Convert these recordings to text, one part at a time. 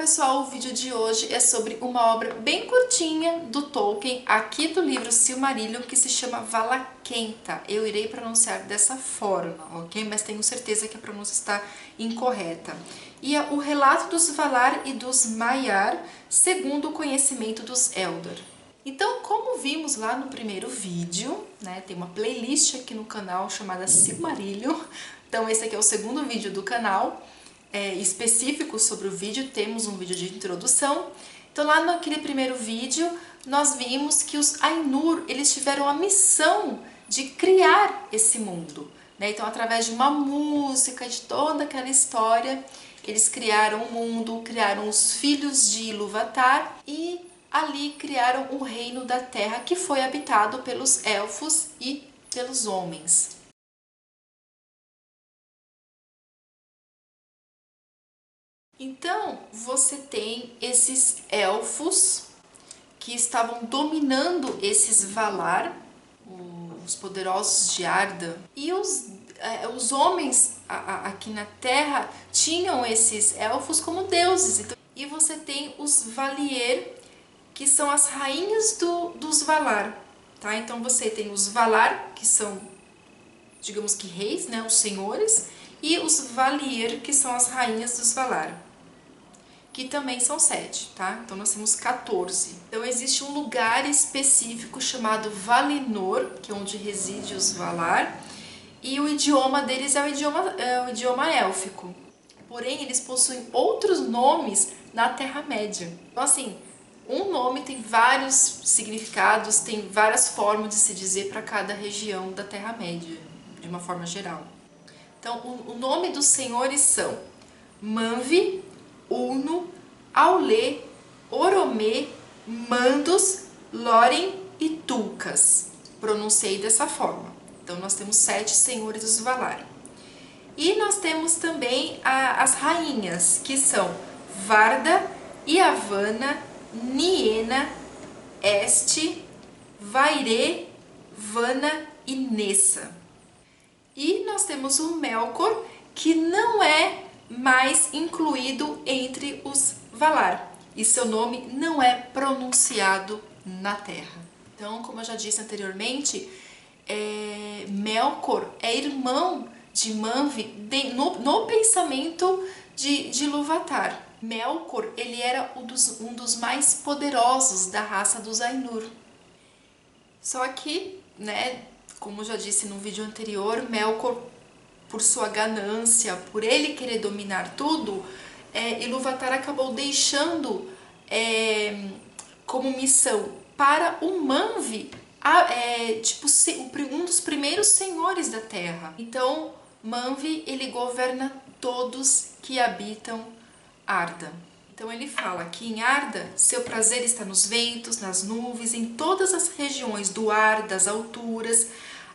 pessoal, o vídeo de hoje é sobre uma obra bem curtinha do Tolkien, aqui do livro Silmarillion, que se chama Valakenta. Eu irei pronunciar dessa forma, ok? Mas tenho certeza que a pronúncia está incorreta. E é o relato dos Valar e dos Maiar, segundo o conhecimento dos Eldar. Então, como vimos lá no primeiro vídeo, né, tem uma playlist aqui no canal chamada Silmarillion. Então esse aqui é o segundo vídeo do canal. Específico sobre o vídeo, temos um vídeo de introdução. Então lá naquele primeiro vídeo nós vimos que os Ainur, eles tiveram a missão de criar esse mundo, né? Então através de uma música, de toda aquela história, eles criaram o mundo, criaram os filhos de Ilúvatar e ali criaram o reino da terra que foi habitado pelos elfos e pelos homens. Então, você tem esses elfos que estavam dominando esses Valar, os poderosos de Arda, e os homens aqui na Terra tinham esses elfos como deuses. Então, e você tem os Valier, que são as rainhas dos Valar, tá? Então você tem os Valar, que são, digamos que reis, né, os senhores, e os Valier, que são as rainhas dos Valar, que também são 7, tá? Então nós temos 14. Então existe um lugar específico chamado Valinor, que é onde reside os Valar, e o idioma deles é o idioma élfico. Porém, eles possuem outros nomes na Terra-média. Então assim, um nome tem vários significados, tem várias formas de se dizer para cada região da Terra-média, de uma forma geral. Então, o nome dos senhores são Manvi, Ulno, Aulë, Oromê, Mandos, Lórien e Tulkas. Pronunciei dessa forma. Então, nós temos 7 senhores dos Valar. E nós temos também as rainhas, que são Varda, Yavanna, Niena, Este, Vairê, Vana e Nessa. E nós temos o Melkor, que não é mais incluído entre os Valar, e seu nome não é pronunciado na Terra. Então, como eu já disse anteriormente, Melkor é irmão de Manvi no pensamento de Ilúvatar. Melkor, ele era um dos mais poderosos da raça dos Ainur. Só que, né, como eu já disse no vídeo anterior, Melkor, por sua ganância, por ele querer dominar tudo, Ilúvatar acabou deixando como missão para o Manvi, um dos primeiros senhores da Terra. Então, Manvi, ele governa todos que habitam Arda. Então ele fala que em Arda, seu prazer está nos ventos, nas nuvens, em todas as regiões do ar, das alturas,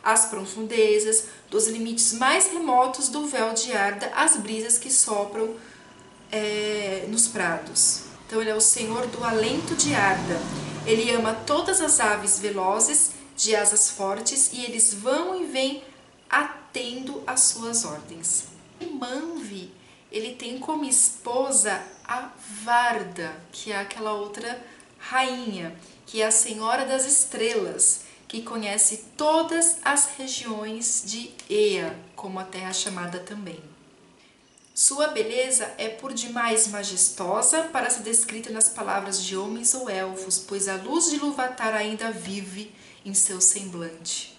as profundezas, dos limites mais remotos do véu de Arda, as brisas que sopram nos prados. Então ele é o senhor do alento de Arda. Ele ama todas as aves velozes, de asas fortes, e eles vão e vêm atendo às suas ordens. E Manvi, ele tem como esposa a Varda, que é aquela outra rainha, que é a Senhora das Estrelas, que conhece todas as regiões de Ea, como a terra chamada também. Sua beleza é por demais majestosa para ser descrita nas palavras de homens ou elfos, pois a luz de Ilúvatar ainda vive em seu semblante.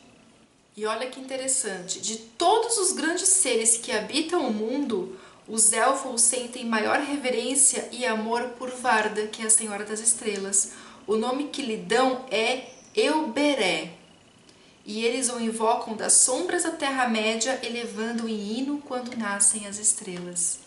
E olha que interessante, de todos os grandes seres que habitam o mundo, os elfos sentem maior reverência e amor por Varda, que é a Senhora das Estrelas. O nome que lhe dão é Elberé. E eles o invocam das sombras da Terra-média, elevando em hino quando nascem as estrelas.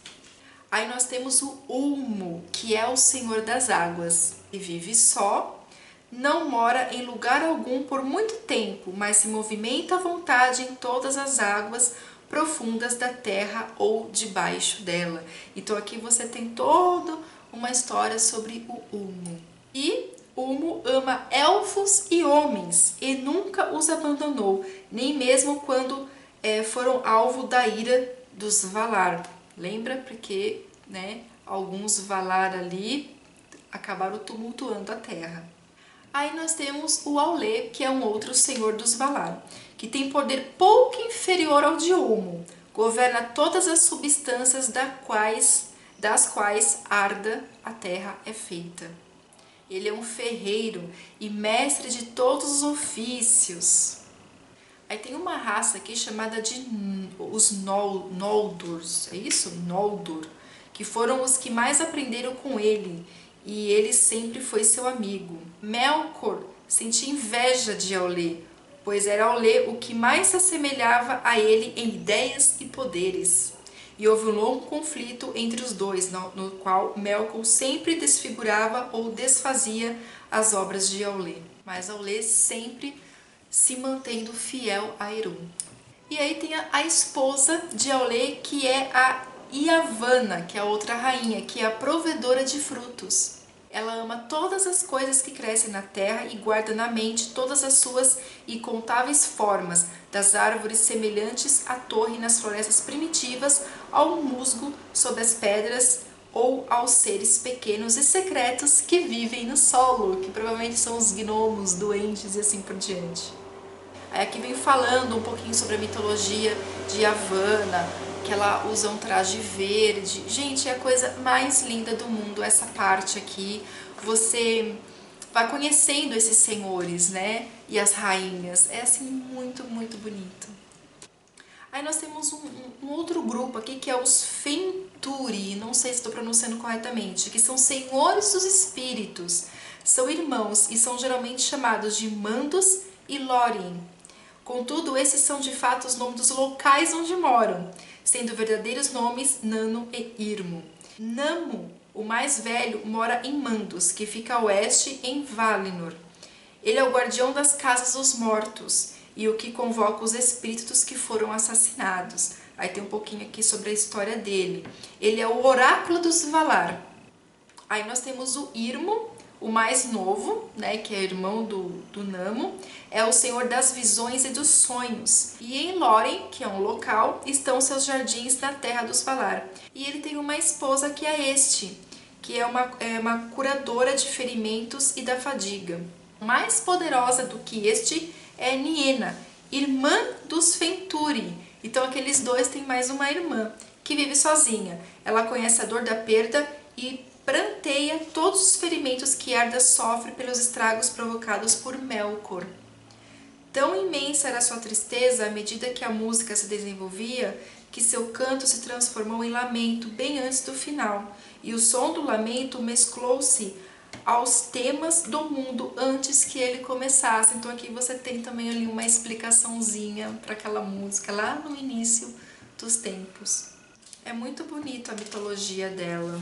Aí nós temos o Ulmo, que é o Senhor das Águas. E vive só, não mora em lugar algum por muito tempo, mas se movimenta à vontade em todas as águas profundas da terra ou debaixo dela. Então aqui você tem toda uma história sobre o Ulmo. E Ulmo ama elfos e homens e nunca os abandonou, nem mesmo quando foram alvo da ira dos Valar. Lembra? Porque, né, alguns Valar ali acabaram tumultuando a terra. Aí nós temos o Aulë, que é um outro senhor dos Valar, que tem poder pouco inferior ao de Ulmo, governa todas as substâncias das quais Arda, a terra, é feita. Ele é um ferreiro e mestre de todos os ofícios. Aí tem uma raça aqui chamada de os Noldors, é isso? Noldor, que foram os que mais aprenderam com ele, e ele sempre foi seu amigo. Melkor sentia inveja de Aulë, pois era Aulë o que mais se assemelhava a ele em ideias e poderes. E houve um longo conflito entre os dois, no qual Melkor sempre desfigurava ou desfazia as obras de Aulë. Mas Aulë sempre se mantendo fiel a Irún. E aí tem a esposa de Aulë, que é a Yavanna, que é a outra rainha, que é a provedora de frutos. Ela ama todas as coisas que crescem na terra e guarda na mente todas as suas incontáveis formas, das árvores semelhantes à torre nas florestas primitivas, ao musgo sob as pedras ou aos seres pequenos e secretos que vivem no solo, que provavelmente são os gnomos, duendes e assim por diante. Aí aqui vem falando um pouquinho sobre a mitologia de Yavanna, que ela usa um traje verde. Gente, é a coisa mais linda do mundo essa parte aqui. Você vai conhecendo esses senhores, né? E as rainhas. É assim muito, muito bonito. Aí nós temos um outro grupo aqui que é os Fenturi, não sei se estou pronunciando corretamente, que são senhores dos espíritos. São irmãos e são geralmente chamados de Mandos e Lórien. Contudo, esses são de fato os nomes dos locais onde moram, sendo verdadeiros nomes Nano e Irmo. Namo, o mais velho, mora em Mandos, que fica a oeste em Valinor. Ele é o guardião das casas dos mortos e o que convoca os espíritos que foram assassinados. Aí tem um pouquinho aqui sobre a história dele. Ele é o oráculo dos Valar. Aí nós temos o Irmo, o mais novo, né, que é irmão do Namo, é o senhor das visões e dos sonhos. E em Lórien, que é um local, estão seus jardins na terra dos Valar. E ele tem uma esposa que é este, que é uma curadora de ferimentos e da fadiga. Mais poderosa do que este é Niena, irmã dos Fenturi. Então aqueles dois têm mais uma irmã, que vive sozinha. Ela conhece a dor da perda e pranteia todos os ferimentos que Arda sofre pelos estragos provocados por Melkor. Tão imensa era sua tristeza à medida que a música se desenvolvia, que seu canto se transformou em lamento bem antes do final, e o som do lamento mesclou-se aos temas do mundo antes que ele começasse. Então aqui você tem também ali uma explicaçãozinha para aquela música lá no início dos tempos. É muito bonito a mitologia dela.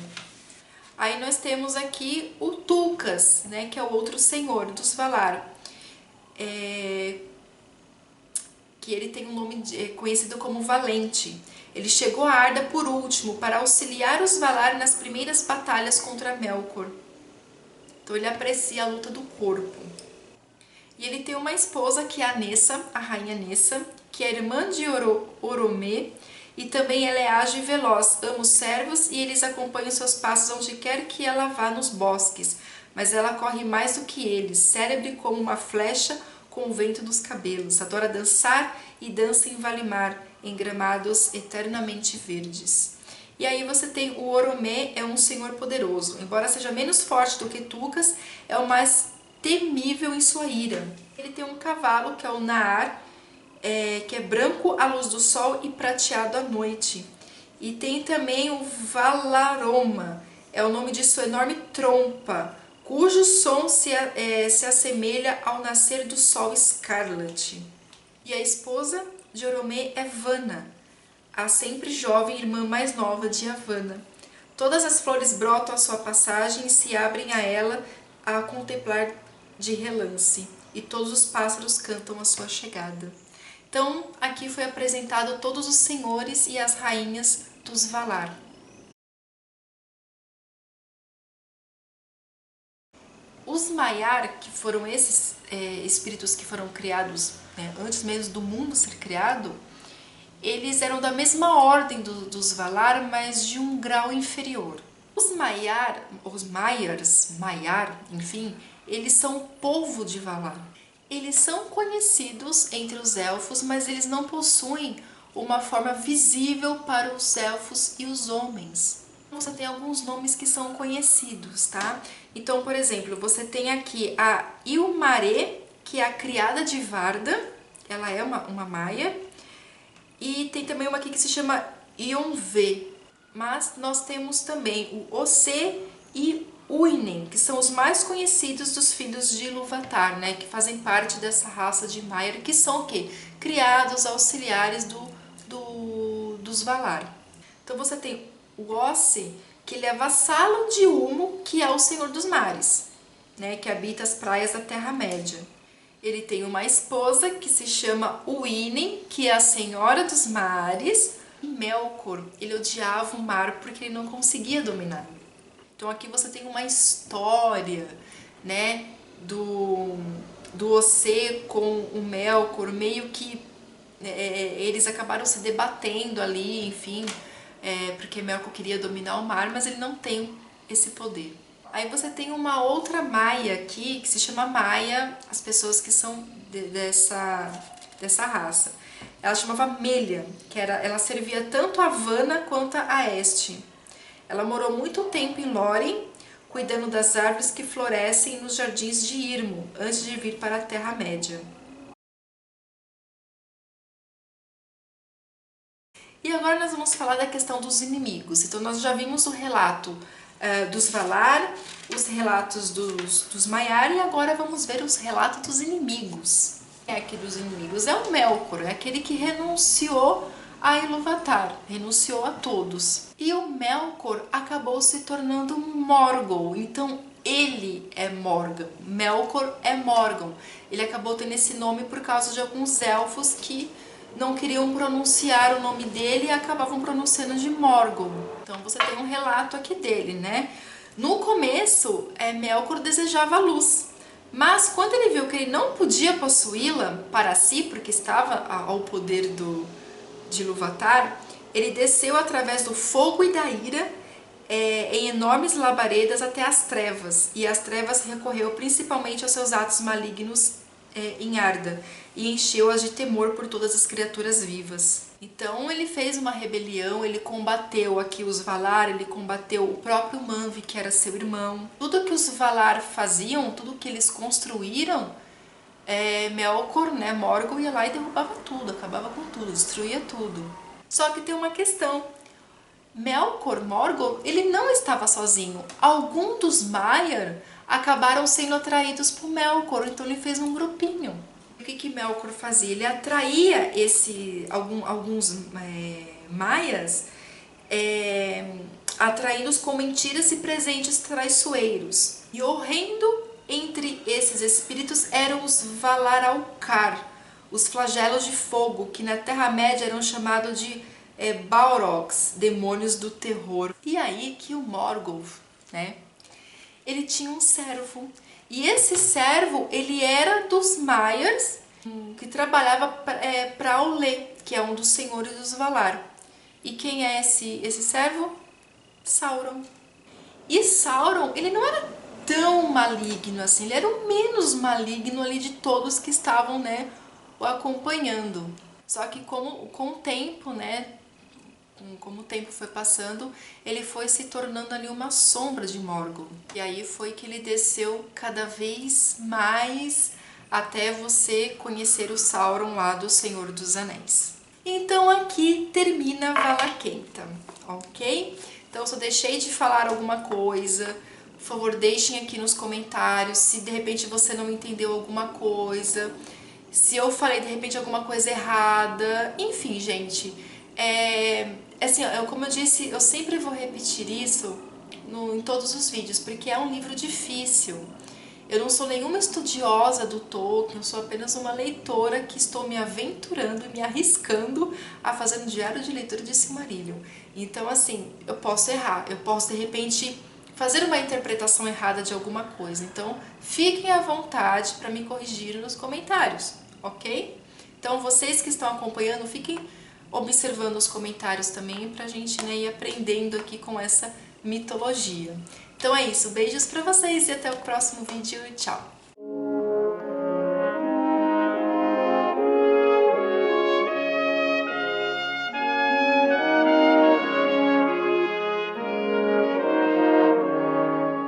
Aí nós temos aqui o Tulkas, né, que é o outro senhor dos Valar, que ele tem um nome conhecido como Valente. Ele chegou a Arda por último para auxiliar os Valar nas primeiras batalhas contra Melkor. Então ele aprecia a luta do corpo. E ele tem uma esposa que é a Nessa, a rainha Nessa, que é irmã de Oromê, e também ela é ágil e veloz, ama os servos e eles acompanham seus passos onde quer que ela vá nos bosques, mas ela corre mais do que eles, célebre como uma flecha com o vento dos cabelos, adora dançar e dança em Valimar, em gramados eternamente verdes. E aí você tem o Oromê, é um senhor poderoso, embora seja menos forte do que Tulkas, é o mais temível em sua ira. Ele tem um cavalo que é o Naar, que é branco à luz do sol e prateado à noite. E tem também o Valaroma, é o nome de sua enorme trompa, cujo som se assemelha ao nascer do sol Scarlet. E a esposa de Oromê é Vanna, a sempre jovem irmã mais nova de Yavanna. Todas as flores brotam à sua passagem e se abrem a ela a contemplar de relance, e todos os pássaros cantam a sua chegada. Então, aqui foi apresentado todos os senhores e as rainhas dos Valar. Os Maiar, que foram esses espíritos que foram criados, né, antes mesmo do mundo ser criado, eles eram da mesma ordem dos Valar, mas de um grau inferior. Maiar, enfim, eles são o povo de Valar. Eles são conhecidos entre os elfos, mas eles não possuem uma forma visível para os elfos e os homens. Você tem alguns nomes que são conhecidos, tá? Então, por exemplo, você tem aqui a Ilmaré, que é a criada de Varda, ela é uma maia, e tem também uma aqui que se chama Ionvê. Mas nós temos também o Ocê e Uinen, que são os mais conhecidos dos filhos de Ilúvatar, né? Que fazem parte dessa raça de Maiar, que são o quê? Criados auxiliares dos Valar. Então você tem o Ocê, que ele é vassalo de Ulmo, que é o Senhor dos Mares, né? Que habita as praias da Terra-média. Ele tem uma esposa que se chama Uinen, que é a Senhora dos Mares. Melkor, ele odiava o mar porque ele não conseguia dominar. Então aqui você tem uma história, né, do Ocê com o Melkor, meio que eles acabaram se debatendo ali, enfim, porque Melkor queria dominar o mar, mas ele não tem esse poder. Aí você tem uma outra Maia aqui, que se chama Maia, as pessoas que são dessa raça. Ela chamava Melia, ela servia tanto a Vana quanto a Este. Ela morou muito tempo em Lórien, cuidando das árvores que florescem nos jardins de Irmo, antes de vir para a Terra-média. E agora nós vamos falar da questão dos inimigos. Então nós já vimos o relato dos Valar, os relatos dos Maiar, e agora vamos ver os relatos dos inimigos. Aqui dos inimigos é o Melkor, é aquele que renunciou a Ilúvatar, renunciou a todos. E o Melkor acabou se tornando Morgul, então ele é Morgan, Melkor é Morgan. Ele acabou tendo esse nome por causa de alguns elfos que não queriam pronunciar o nome dele e acabavam pronunciando de Morgul. Então você tem um relato aqui dele, né? No começo, Melkor desejava a luz. Mas quando ele viu que ele não podia possuí-la para si, porque estava ao poder de Ilúvatar, ele desceu através do fogo e da ira em enormes labaredas até as trevas. E as trevas recorreu principalmente aos seus atos malignos em Arda e encheu-as de temor por todas as criaturas vivas. Então ele fez uma rebelião, ele combateu aqui os Valar, ele combateu o próprio Manvi, que era seu irmão. Tudo que os Valar faziam, tudo que eles construíram, Melkor, né, Morgul ia lá e derrubava tudo, acabava com tudo, destruía tudo. Só que tem uma questão. Melkor, Morgul, ele não estava sozinho. Alguns dos Maiar acabaram sendo atraídos por Melkor, então ele fez um grupinho. O que Melkor fazia? Ele atraía alguns Maias, atraindo-os com mentiras e presentes traiçoeiros. E horrendo entre esses espíritos eram os Valar Alcar, os flagelos de fogo, que na Terra-média eram chamados de Balrogs, demônios do terror. E aí que o Morgoth, né, ele tinha um servo. E esse servo, ele era dos Maiars, que trabalhava para Aulë, que é um dos senhores dos Valar. E quem é esse servo? Sauron. E Sauron, ele não era tão maligno assim, ele era o menos maligno ali de todos que estavam, né, o acompanhando. Só que com o tempo, né, como o tempo foi passando, ele foi se tornando ali uma sombra de Morgul. E aí foi que ele desceu cada vez mais até você conhecer o Sauron lá do Senhor dos Anéis. Então aqui termina Valaquenta, ok? Então se eu deixei de falar alguma coisa, por favor deixem aqui nos comentários se de repente você não entendeu alguma coisa, se eu falei de repente alguma coisa errada, enfim, gente, assim, como eu disse, eu sempre vou repetir isso em todos os vídeos, porque é um livro difícil. Eu não sou nenhuma estudiosa do Tolkien, eu sou apenas uma leitora que estou me aventurando e me arriscando a fazer um diário de leitura de Silmarillion. Então, assim, eu posso errar, eu posso, de repente, fazer uma interpretação errada de alguma coisa. Então, fiquem à vontade para me corrigir nos comentários, ok? Então, vocês que estão acompanhando, fiquem observando os comentários também pra gente, né, ir aprendendo aqui com essa mitologia. Então é isso, beijos pra vocês e até o próximo vídeo, tchau!